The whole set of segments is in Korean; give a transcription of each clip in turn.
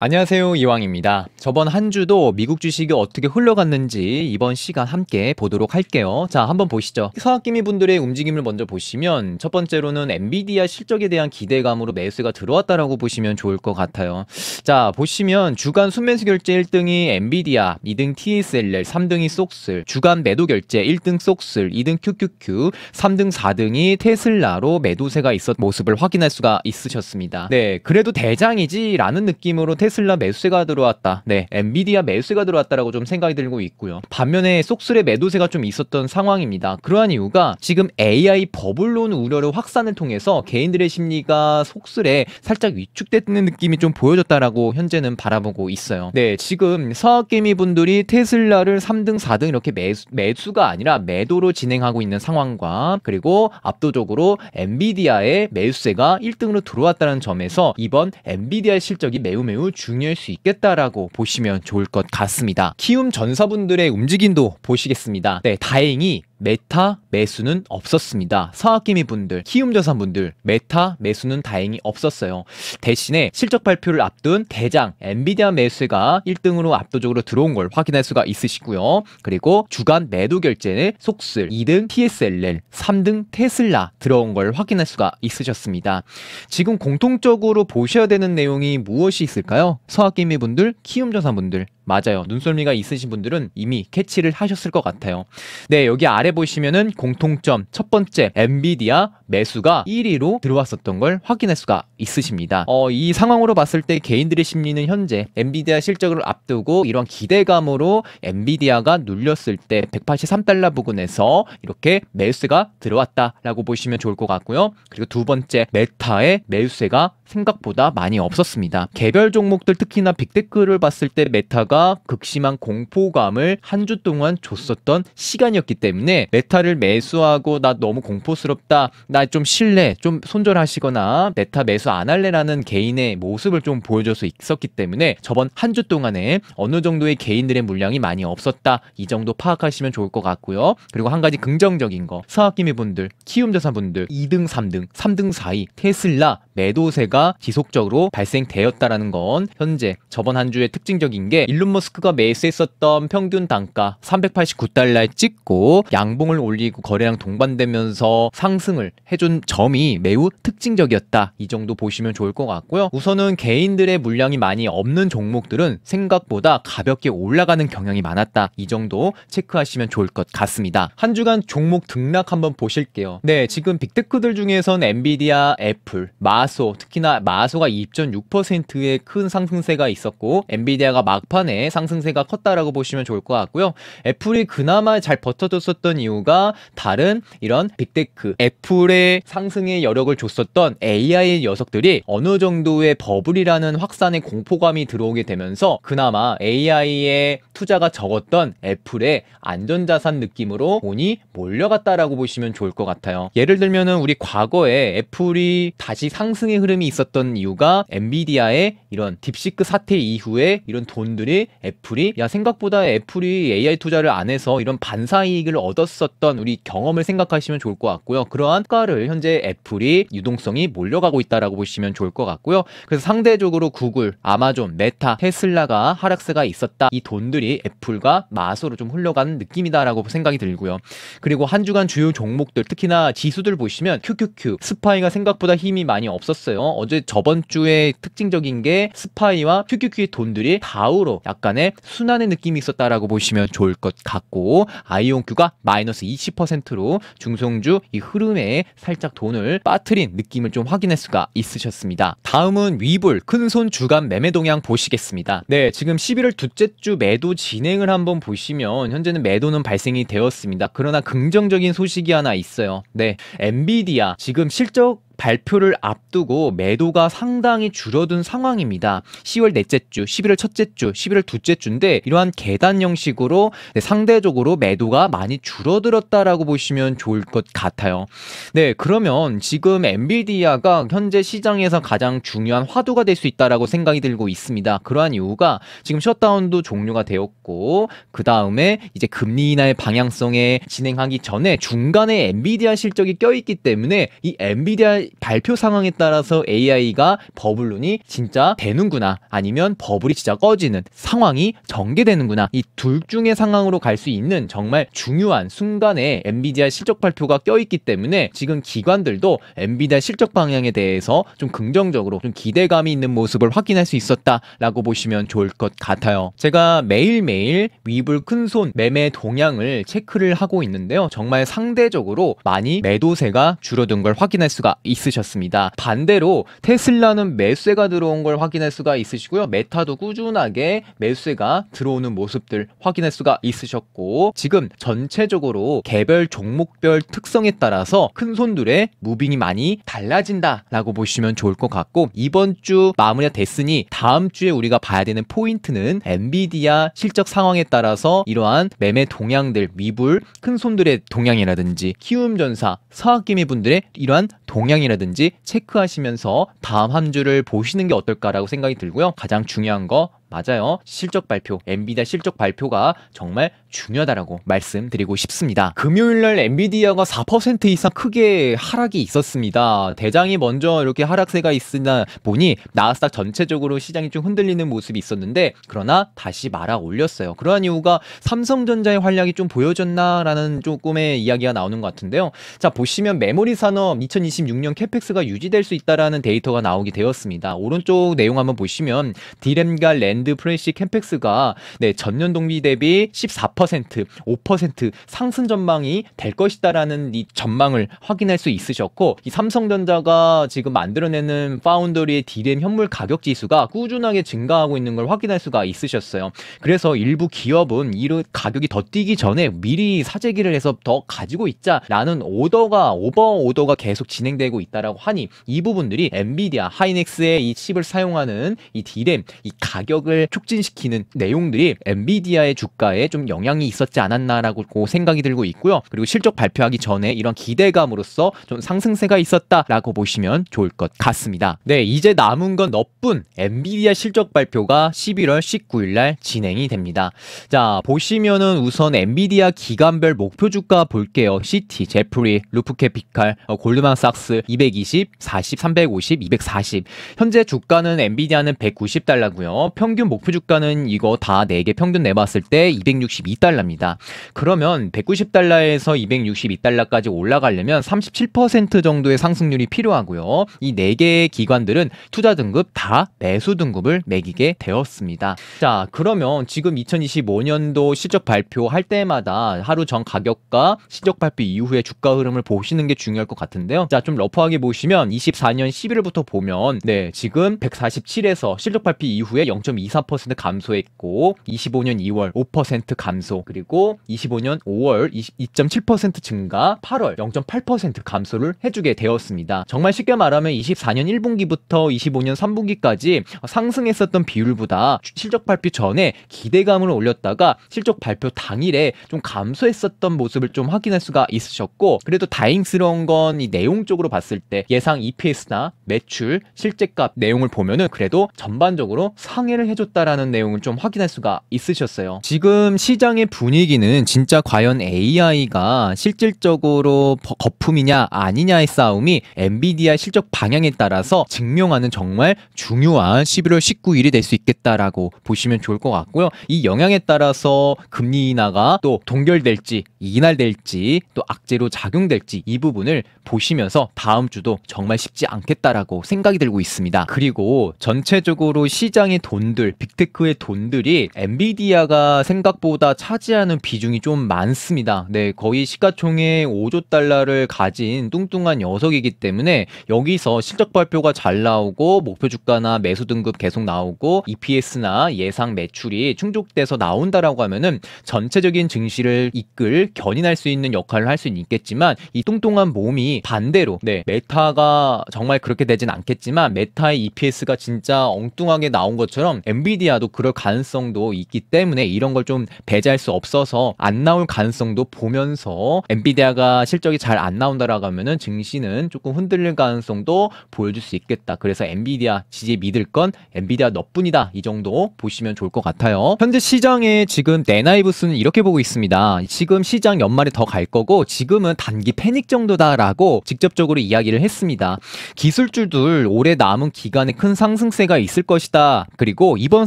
안녕하세요, 이왕입니다. 저번 한 주도 미국 주식이 어떻게 흘러갔는지 이번 시간 함께 보도록 할게요. 자, 한번 보시죠. 서학기미 분들의 움직임을 먼저 보시면 첫 번째로는 엔비디아 실적에 대한 기대감으로 매수가 들어왔다라고 보시면 좋을 것 같아요. 자, 보시면 주간 순매수 결제 1등이 엔비디아, 2등 TSLL, 3등이 쏙슬, 주간 매도 결제 1등 쏙슬, 2등 QQQ, 3등, 4등이 테슬라로 매도세가 있었 모습을 확인할 수가 있으셨습니다. 네, 그래도 대장이지라는 느낌으로 테슬라 매수세가 들어왔다. 네, 엔비디아 매수세가 들어왔다라고 좀 생각이 들고 있고요. 반면에 쏙슬의 매도세가 좀 있었던 상황입니다. 그러한 이유가 지금 AI 버블론 우려를 확산을 통해서 개인들의 심리가 쏙슬에 살짝 위축되는 느낌이 좀 보여졌다라고 현재는 바라보고 있어요. 네, 지금 서학개미 분들이 테슬라를 3등, 4등 이렇게 매수가 아니라 매도로 진행하고 있는 상황과 그리고 압도적으로 엔비디아의 매수세가 1등으로 들어왔다는 점에서 이번 엔비디아의 실적이 매우 중요할 수 있겠다라고 보시면 좋을 것 같습니다. 키움 전사분들의 움직임도 보시겠습니다. 네, 다행히 메타 매수는 없었습니다. 서학기미 분들, 키움전사분들 메타 매수는 다행히 없었어요. 대신에 실적 발표를 앞둔 대장 엔비디아 매수가 1등으로 압도적으로 들어온 걸 확인할 수가 있으시고요. 그리고 주간 매도 결제는 쏙슬, 2등 TSLL, 3등 테슬라 들어온 걸 확인할 수가 있으셨습니다. 지금 공통적으로 보셔야 되는 내용이 무엇이 있을까요? 서학기미 분들, 키움전사분들 맞아요. 눈썰미가 있으신 분들은 이미 캐치를 하셨을 것 같아요. 네, 여기 아래 보시면은 공통점 첫 번째 엔비디아 매수가 1위로 들어왔었던 걸 확인할 수가 있으십니다. 이 상황으로 봤을 때 개인들의 심리는 현재 엔비디아 실적을 앞두고 이런 기대감으로 엔비디아가 눌렸을 때 183달러 부근에서 이렇게 매수세가 들어왔다라고 보시면 좋을 것 같고요. 그리고 두 번째 메타의 매수세가 생각보다 많이 없었습니다. 개별 종목들 특히나 빅테크를 봤을 때 메타가 극심한 공포감을 한 주 동안 줬었던 시간이었기 때문에 메타를 매수하고 나 너무 공포스럽다, 나 좀 실래, 좀 손절하시거나 메타 매수 안 할래라는 개인의 모습을 좀 보여줘서 있었기 때문에 저번 한 주 동안에 어느 정도의 개인들의 물량이 많이 없었다, 이 정도 파악하시면 좋을 것 같고요. 그리고 한 가지 긍정적인 거, 서학기미 분들, 키움전사 분들 2등, 3등, 3등, 4위 테슬라 매도세가 지속적으로 발생되었다라는 건 현재 저번 한 주의 특징적인 게 일론 머스크가 매수했었던 평균 단가 389달러에 찍고 양봉을 올리고 거래량 동반되면서 상승을 해준 점이 매우 특징적이었다, 이 정도 보시면 좋을 것 같고요. 우선은 개인들의 물량이 많이 없는 종목들은 생각보다 가볍게 올라가는 경향이 많았다, 이 정도 체크하시면 좋을 것 같습니다. 한 주간 종목 등락 한번 보실게요. 네, 지금 빅테크들 중에선 엔비디아, 애플, 마소, 특히나 마소가 2.6%의 큰 상승세가 있었고 엔비디아가 막판에 상승세가 컸다라고 보시면 좋을 것 같고요. 애플이 그나마 잘 버텨줬었던 이유가 다른 이런 빅테크, 애플의 상승에 여력을 줬었던 AI 녀석들이 어느 정도의 버블이라는 확산의 공포감이 들어오게 되면서 그나마 AI에 투자가 적었던 애플의 안전자산 느낌으로 돈이 몰려갔다라고 보시면 좋을 것 같아요. 예를 들면은 우리 과거에 애플이 다시 상승의 흐름이 있었던 이유가 엔비디아의 이런 딥시크 사태 이후에 이런 돈들이 애플이 생각보다 애플이 AI 투자를 안 해서 이런 반사이익을 얻었었던 우리 경험을 생각하시면 좋을 것 같고요. 그러한 효과를 현재 애플이 유동성이 몰려가고 있다라고 보시면 좋을 것 같고요. 그래서 상대적으로 구글, 아마존, 메타, 테슬라가 하락세가 있었다, 이 돈들이 애플과 마소로 좀 흘러가는 느낌이다라고 생각이 들고요. 그리고 한 주간 주요 종목들 특히나 지수들 보시면 QQQ, 스파이가 생각보다 힘이 많이 없었어요. 어제 저번 주에 특징적인 게 스파이와 QQQ의 돈들이 다우로 약간의 순환의 느낌이 있었다라고 보시면 좋을 것 같고 아이온큐가 마이너스 20%로 중성주 이 흐름에 살짝 돈을 빠뜨린 느낌을 좀 확인할 수가 있으셨습니다. 다음은 위볼 큰손 주간 매매 동향 보시겠습니다. 네, 지금 11월 둘째 주 매도 진행을 한번 보시면 현재는 매도는 발생이 되었습니다. 그러나 긍정적인 소식이 하나 있어요. 네, 엔비디아 지금 실적 발표를 앞두고 매도가 상당히 줄어든 상황입니다. 10월 넷째 주, 11월 첫째 주, 11월 둘째 주인데 이러한 계단 형식으로 상대적으로 매도가 많이 줄어들었다라고 보시면 좋을 것 같아요. 네, 그러면 지금 엔비디아가 현재 시장에서 가장 중요한 화두가 될 수 있다라고 생각이 들고 있습니다. 그러한 이유가 지금 셧다운도 종료가 되었고 그 다음에 이제 금리 인하의 방향성에 진행하기 전에 중간에 엔비디아 실적이 껴있기 때문에 이 엔비디아 발표 상황에 따라서 AI가 버블론이 진짜 되는구나, 아니면 버블이 진짜 꺼지는 상황이 전개되는구나, 이 둘 중의 상황으로 갈 수 있는 정말 중요한 순간에 엔비디아 실적 발표가 껴있기 때문에 지금 기관들도 엔비디아 실적 방향에 대해서 좀 긍정적으로 좀 기대감이 있는 모습을 확인할 수 있었다라고 보시면 좋을 것 같아요. 제가 매일매일 위불 큰손 매매 동향을 체크를 하고 있는데요, 정말 상대적으로 많이 매도세가 줄어든 걸 확인할 수가 있으셨습니다. 반대로 테슬라는 매수세가 들어온 걸 확인할 수가 있으시고요, 메타도 꾸준하게 매수세가 들어오는 모습들 확인할 수가 있으셨고, 지금 전체적으로 개별 종목별 특성에 따라서 큰손들의 무빙이 많이 달라진다 라고 보시면 좋을 것 같고, 이번 주 마무리가 됐으니 다음 주에 우리가 봐야 되는 포인트는 엔비디아 실적 상황에 따라서 이러한 매매 동향들, 위불 큰손들의 동향이라든지 키움전사, 서학개미 분들의 이러한 동향이라든지 체크하시면서 다음 한 주를 보시는 게 어떨까라고 생각이 들고요. 가장 중요한 거 맞아요, 실적 발표, 엔비디아 실적 발표가 정말 중요하다라고 말씀드리고 싶습니다. 금요일날 엔비디아가 4% 이상 크게 하락이 있었습니다. 대장이 먼저 이렇게 하락세가 있으나 보니 나스닥 전체적으로 시장이 좀 흔들리는 모습이 있었는데, 그러나 다시 말아 올렸어요. 그러한 이유가 삼성전자의 활약이 좀 보여졌나라는 조금의 이야기가 나오는 것 같은데요. 자, 보시면 메모리 산업 2026년 캐펙스가 유지될 수 있다라는 데이터가 나오게 되었습니다. 오른쪽 내용 한번 보시면 디램과 랜드 프레시 캠펙스가 전년 동기 대비 14%, 5% 상승 전망이 될 것이다라는 이 전망을 확인할 수 있으셨고, 이 삼성전자가 지금 만들어내는 파운더리의 디램 현물 가격 지수가 꾸준하게 증가하고 있는 걸 확인할 수가 있으셨어요. 그래서 일부 기업은 이런 가격이 더 뛰기 전에 미리 사재기를 해서 더 가지고 있자라는 오버 오더가 계속 진행되고 있다라고 하니, 이 부분들이 엔비디아, 하이닉스의 이 칩을 사용하는 이 디램, 이 가격을 촉진시키는 내용들이 엔비디아의 주가에 좀 영향이 있었지 않았나라고 생각이 들고 있고요. 그리고 실적 발표하기 전에 이런 기대감으로써 좀 상승세가 있었다라고 보시면 좋을 것 같습니다. 네, 이제 남은 건 너뿐 엔비디아 실적 발표가 11월 19일 날 진행이 됩니다. 자, 보시면은 우선 엔비디아 기간별 목표 주가 볼게요. CT, 제프리, 루프캐피칼, 골드만삭스 220, 40, 350, 240. 현재 주가는 엔비디아는 190달러고요. 평균 목표 주가는 이거 다 4개 평균 내봤을 때 262달러입니다. 그러면 190달러에서 262달러까지 올라가려면 37% 정도의 상승률이 필요하고요. 이 4개의 기관들은 투자 등급 다 매수 등급을 매기게 되었습니다. 자, 그러면 지금 2025년도 실적 발표할 때마다 하루 전 가격과 실적 발표 이후의 주가 흐름을 보시는 게 중요할 것 같은데요. 자, 좀 러프하게 보시면 24년 11월부터 보면 지금 147에서 실적 발표 이후에 0.24% 감소했고, 25년 2월 5% 감소, 그리고 25년 5월 2.7% 증가, 8월 0.8% 감소를 해주게 되었습니다. 정말 쉽게 말하면 24년 1분기부터 25년 3분기까지 상승했었던 비율보다 실적 발표 전에 기대감을 올렸다가 실적 발표 당일에 좀 감소했었던 모습을 좀 확인할 수가 있으셨고, 그래도 다행스러운 건 이 내용적으로 봤을 때 예상 EPS나 매출, 실제값 내용을 보면은 그래도 전반적으로 상회를 해줬다라는 내용을 좀 확인할 수가 있으셨어요. 지금 시장의 분위기는 진짜 과연 AI가 실질적으로 거품이냐 아니냐의 싸움이 엔비디아 실적 방향에 따라서 증명하는 정말 중요한 11월 19일이 될 수 있겠다라고 보시면 좋을 것 같고요. 이 영향에 따라서 금리 인하가 또 동결될지 인하될지 또 악재로 작용될지 이 부분을 보시면서 다음 주도 정말 쉽지 않겠다라고 생각이 들고 있습니다. 그리고 전체적으로 시장의 돈들, 빅테크의 돈들이 엔비디아가 생각보다 차지하는 비중이 좀 많습니다. 네, 거의 시가총액 5조 달러를 가진 뚱뚱한 녀석이기 때문에 여기서 실적 발표가 잘 나오고 목표 주가나 매수 등급 계속 나오고 EPS나 예상 매출이 충족돼서 나온다라고 하면은 전체적인 증시를 이끌 견인할 수 있는 역할을 할 수는 있겠지만, 이 뚱뚱한 몸이 반대로 메타가 정말 그렇게 되진 않겠지만 메타의 EPS가 진짜 엉뚱하게 나온 것처럼 엔비디아도 그럴 가능성도 있기 때문에 이런 걸 좀 배제할 수 없어서 안 나올 가능성도 보면서 엔비디아가 실적이 잘 안 나온다라고 하면은 증시는 조금 흔들릴 가능성도 보여줄 수 있겠다. 그래서 엔비디아 지지 믿을 건 엔비디아 너뿐이다. 이 정도 보시면 좋을 것 같아요. 현재 시장에 지금 네나이브스는 이렇게 보고 있습니다. 지금 시장 연말에 더 갈 거고 지금은 단기 패닉 정도다라고 직접적으로 이야기를 했습니다. 기술주들 올해 남은 기간에 큰 상승세가 있을 것이다. 그리고 이번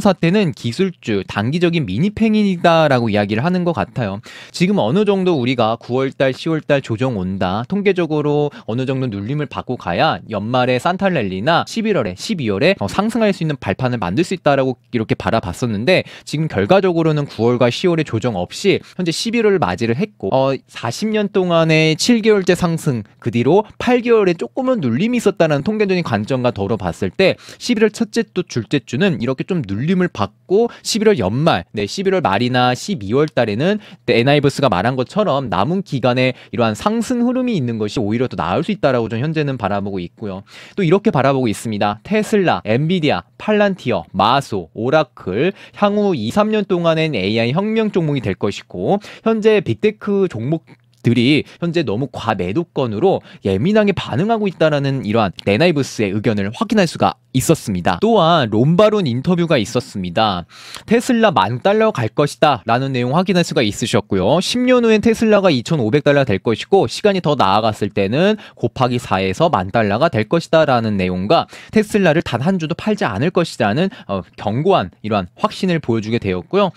사태는 기술주 단기적인 미니 팽이다라고 이야기를 하는 것 같아요. 지금 어느 정도 우리가 9월달, 10월달 조정 온다. 통계적으로 어느 정도 눌림을 받고 가야 연말에 산타랠리나 11월에, 12월에 상승할 수 있는 발판을 만들 수 있다라고 이렇게 바라봤었는데 지금 결과적으로는 9월과 10월에 조정 없이 현재 11월을 맞이를 했고 40년 동안의 7개월째 상승 그 뒤로 8개월에 조금은 눌림이 있었다는 통계적인 관점과 더불어 봤을 때 11월 첫째 주, 둘째 주는 이렇게 좀 눌림을 받고 11월 연말, 11월 말이나 12월 달에는 엔하이브스가 말한 것처럼 남은 기간에 이러한 상승 흐름이 있는 것이 오히려 더 나을 수 있다라고 좀 현재는 바라보고 있고요. 또 이렇게 바라보고 있습니다. 테슬라, 엔비디아, 팔란티어, 마소, 오라클 향후 2, 3년 동안엔 AI 혁명 종목이 될 것이고 현재 빅테크 종목들이 현재 너무 과매도권으로 예민하게 반응하고 있다라는 이러한 네나이브스의 의견을 확인할 수가 있었습니다. 또한 롬바론 인터뷰가 있었습니다. 테슬라 $10,000 갈 것이다 라는 내용 확인할 수가 있으셨고요. 10년 후엔 테슬라가 $2,500 될 것이고 시간이 더 나아갔을 때는 곱하기 4에서 $10,000가 될 것이다 라는 내용과 테슬라를 단 한 주도 팔지 않을 것이라는 견고한 이러한 확신을 보여주게 되었고요.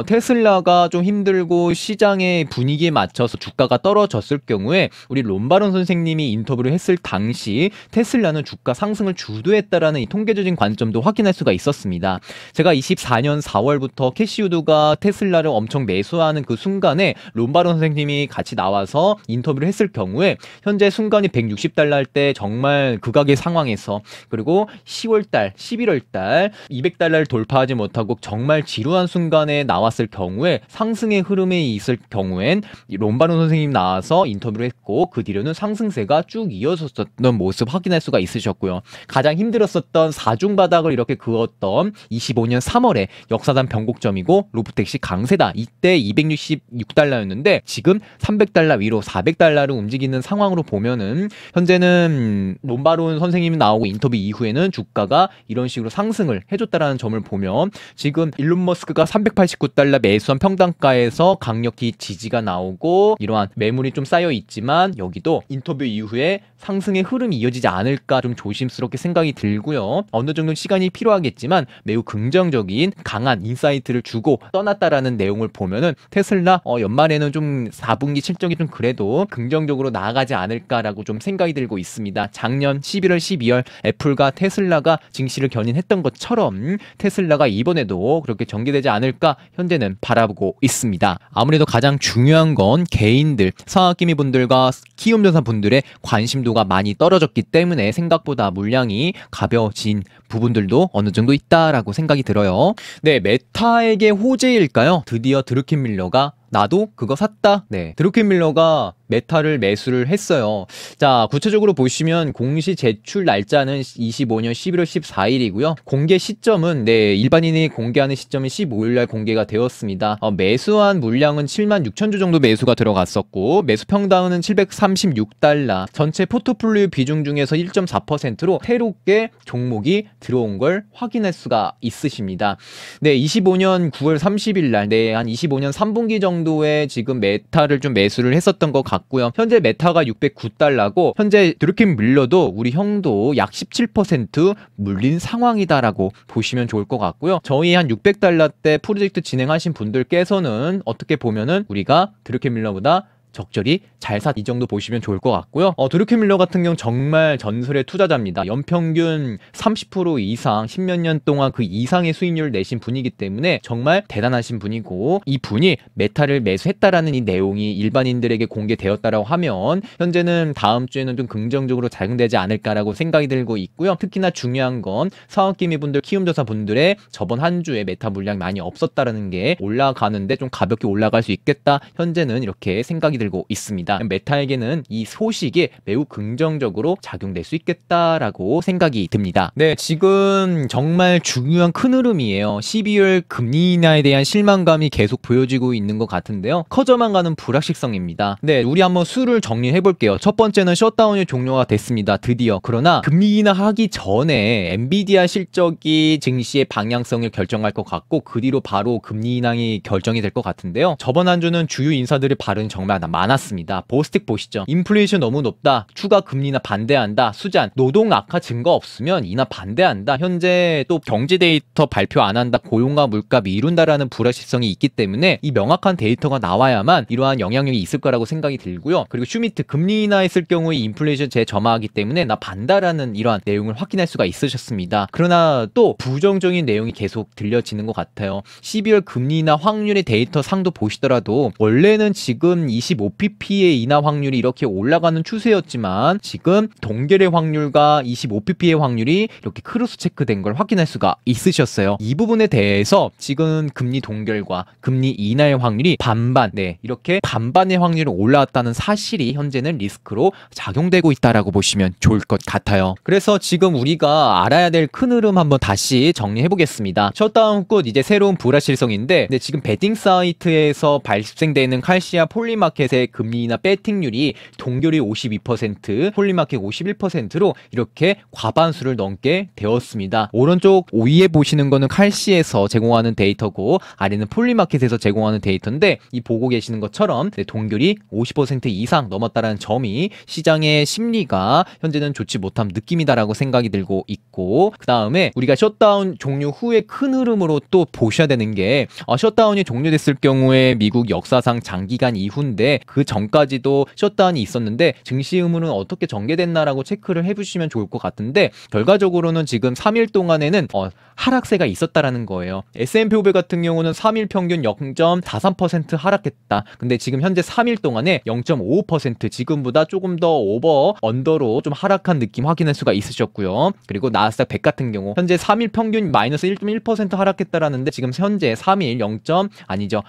테슬라가 좀 힘들고 시장의 분위기에 맞춰서 주가가 떨어졌을 경우에 우리 롬바론 선생님이 인터뷰를 했을 당시 테슬라는 주가 상승을 주도했다라는 이 통계적인 관점도 확인할 수가 있었습니다. 제가 24년 4월부터 캐시우드가 테슬라를 엄청 매수하는 그 순간에 롬바론 선생님이 같이 나와서 인터뷰를 했을 경우에 현재 순간이 $160할 때 정말 극악의 상황에서 그리고 10월달, 11월달 $200를 돌파하지 못하고 정말 지루한 순간에 나왔을 경우에 상승의 흐름에 있을 경우엔 롬바론 선생님 나와서 인터뷰를 했고 그 뒤로는 상승세가 쭉 이어졌던 모습 확인할 수가 있으셨고요. 가장 힘들었었던 4중 바닥을 이렇게 그었던 25년 3월에 역사상 변곡점이고 로보택시 강세다. 이때 $266였는데 지금 $300 위로 $400로 움직이는 상황으로 보면은 현재는 롬바론 선생님이 나오고 인터뷰 이후에는 주가가 이런 식으로 상승을 해줬다라는 점을 보면 지금 일론 머스크가 $389 매수한 평단가에서 강력히 지지가 나오고 이러한 매물이 좀 쌓여 있지만 여기도 인터뷰 이후에 상승의 흐름이 이어지지 않을까 좀 조심스럽게 생각이 들고요. 어느 정도 시간이 필요하겠지만 매우 긍정적인 강한 인사이트를 주고 떠났다라는 내용을 보면은 테슬라 연말에는 좀 4분기 실적이 좀 그래도 긍정적으로 나아가지 않을까라고 좀 생각이 들고 있습니다. 작년 11월, 12월 애플과 테슬라가 증시를 견인했던 것처럼 테슬라가 이번에도 그렇게 전개되지 않을까 현재는 바라보고 있습니다. 아무래도 가장 중요한 건 개인들, 성악기미 분들과 키움전사 분들의 관심도가 많이 떨어졌기 때문에 생각보다 물량이 가벼워진 부분들도 어느 정도 있다라고 생각이 들어요. 네, 메타에게 호재일까요? 드디어 드루켄밀러가 나도 그거 샀다. 네, 드루켄밀러가 메타를 매수를 했어요. 자, 구체적으로 보시면 공시 제출 날짜는 25년 11월 14일이고요. 공개 시점은 일반인이 공개하는 시점은 15일 날 공개가 되었습니다. 매수한 물량은 76,000주 정도 매수가 들어갔었고 매수 평당은 $736. 전체 포트폴리오 비중 중에서 1.4%로 새롭게 종목이 들어온 걸 확인할 수가 있으십니다. 네, 25년 9월 30일 날 한 25년 3분기 정도에 지금 메타를 좀 매수를 했었던 것 같고요. 현재 메타가 $609고 현재 드루켄밀러도 우리 형도 약 17% 물린 상황이다라고 보시면 좋을 것 같고요. 저희 한 $600대 프로젝트 진행하신 분들께서는 어떻게 보면은 우리가 드루켄밀러보다 적절히 잘 샀 이 정도 보시면 좋을 것 같고요. 드루켄밀러 같은 경우 정말 전설의 투자자입니다. 연평균 30% 이상 10몇 년 동안 그 이상의 수익률을 내신 분이기 때문에 정말 대단하신 분이고 이 분이 메타를 매수했다라는 이 내용이 일반인들에게 공개되었다라고 하면 현재는 다음 주에는 좀 긍정적으로 작용되지 않을까라고 생각이 들고 있고요. 특히나 중요한 건 사업기미 분들, 키움조사 분들의 저번 한 주에 메타 물량이 많이 없었다라는 게 올라가는데 좀 가볍게 올라갈 수 있겠다. 현재는 이렇게 생각이 들고 있습니다. 메타에게는 이 소식이 매우 긍정적으로 작용될 수 있겠다라고 생각이 듭니다. 네, 지금 정말 중요한 큰 흐름이에요. 12월 금리 인하에 대한 실망감이 계속 보여지고 있는 것 같은데요. 커져만 가는 불확실성입니다. 네, 우리 한번 수를 정리해 볼게요. 첫 번째는 셧다운이 종료가 됐습니다. 드디어. 그러나 금리 인하하기 전에 엔비디아 실적이 증시의 방향성을 결정할 것 같고 그 뒤로 바로 금리 인하이 결정이 될 것 같은데요. 저번 한 주는 주요 인사들의 발언이 정말 많았습니다. 보스틱 보시죠. 인플레이션 너무 높다. 추가 금리 인하 반대한다. 수잔. 노동 악화 증거 없으면 인하 반대한다. 현재 또 경제 데이터 발표 안 한다. 고용과 물가 미룬다라는 불확실성이 있기 때문에 이 명확한 데이터가 나와야만 이러한 영향력이 있을 거라고 생각이 들고요. 그리고 슈미트 금리 인하했을 경우에 인플레이션 재점화하기 때문에 나 반다라는 이러한 내용을 확인할 수가 있으셨습니다. 그러나 또 부정적인 내용이 계속 들려지는 것 같아요. 12월 금리 인하 확률의 데이터 상도 보시더라도 원래는 지금 25pp의 인하 확률이 이렇게 올라가는 추세였지만 지금 동결의 확률과 25pp의 확률이 이렇게 크로스 체크된 걸 확인할 수가 있으셨어요. 이 부분에 대해서 지금 금리 동결과 금리 인하의 확률이 반반, 네, 이렇게 반반의 확률이 올라왔다는 사실이 현재는 리스크로 작용되고 있다라고 보시면 좋을 것 같아요. 그래서 지금 우리가 알아야 될 큰 흐름 한번 다시 정리해 보겠습니다. 셧다운 끝 이제 새로운 불확실성인데 지금 베팅 사이트에서 발생되는 칼시아 폴리마켓의 금리 인하 배팅률이 동결이 52%, 폴리마켓 51%로 이렇게 과반수를 넘게 되었습니다. 오른쪽 위에 보시는 거는 칼시에서 제공하는 데이터고 아래는 폴리마켓에서 제공하는 데이터인데 이 보고 계시는 것처럼 동결이 50% 이상 넘었다는 점이 시장의 심리가 현재는 좋지 못한 느낌이다라고 생각이 들고 있고, 그 다음에 우리가 셧다운 종료 후에 큰 흐름으로 또 보셔야 되는 게 셧다운이 종료됐을 경우에 미국 역사상 장기간 이후인데 그 전까지도 셧다운이 있었는데 증시 의무는 어떻게 전개됐나라고 체크를 해보시면 좋을 것 같은데 결과적으로는 지금 3일 동안에는 하락세가 있었다라는 거예요. S&P 500 같은 경우는 3일 평균 0.43% 하락했다. 근데 지금 현재 3일 동안에 0.55% 지금보다 조금 더 오버 언더로 좀 하락한 느낌 확인할 수가 있으셨고요. 그리고 나스닥 100 같은 경우 현재 3일 평균 마이너스 1.1% 하락했다라는데 지금 현재 3일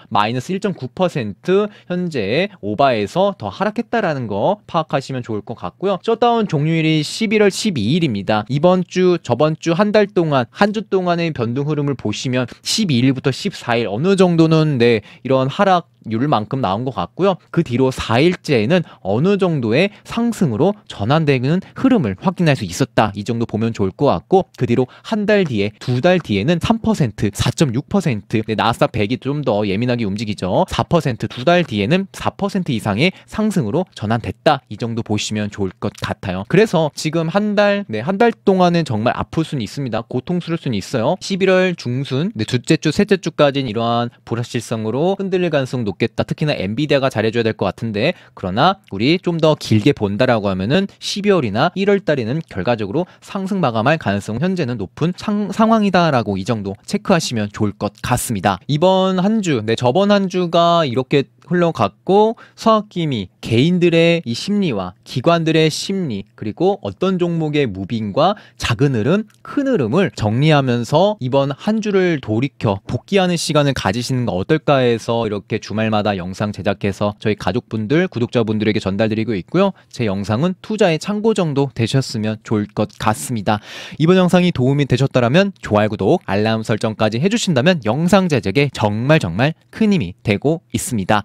마이너스 1.9% 현재 오바에서 더 하락했다라는 거 파악하시면 좋을 것 같고요. 셧다운 종료일이 11월 12일입니다. 이번 주 저번 주 한 달 동안 한 주 동안의 변동 흐름을 보시면 12일부터 14일 어느 정도는 이런 하락률만큼 나온 것 같고요. 그 뒤로 4일째에는 어느 정도의 상승으로 전환되는 흐름을 확인할 수 있었다. 이 정도 보면 좋을 것 같고 그 뒤로 한 달 뒤에 두 달 뒤에는 3%, 4.6% 나스닥 100이 좀 더 예민하게 움직이죠. 4% 두 달 뒤에는 4% 이상의 상승으로 전환됐다. 이 정도 보시면 좋을 것 같아요. 그래서 지금 한 달 동안은 정말 아플 수는 있습니다. 고통스러울 수는 있어요. 11월 중순, 둘째 주, 셋째 주까지는 이러한 불확실성으로 흔들릴 가능성 높겠다. 특히나 엔비디아가 잘해줘야 될 것 같은데 그러나 우리 좀 더 길게 본다라고 하면은 12월이나 1월 달에는 결과적으로 상승 마감할 가능성 현재는 높은 상황이다라고 이 정도 체크하시면 좋을 것 같습니다. 이번 한 주, 저번 한 주가 이렇게 흘러갔고 서학기미 개인들의 이 심리와 기관들의 심리 그리고 어떤 종목의 무빙과 작은 흐름, 큰 흐름을 정리하면서 이번 한 주를 돌이켜 복귀하는 시간을 가지시는 거 어떨까 해서 이렇게 주말마다 영상 제작해서 저희 가족분들, 구독자분들에게 전달드리고 있고요. 제 영상은 투자의 참고 정도 되셨으면 좋을 것 같습니다. 이번 영상이 도움이 되셨다면 좋아요, 구독, 알람 설정까지 해주신다면 영상 제작에 정말 큰 힘이 되고 있습니다.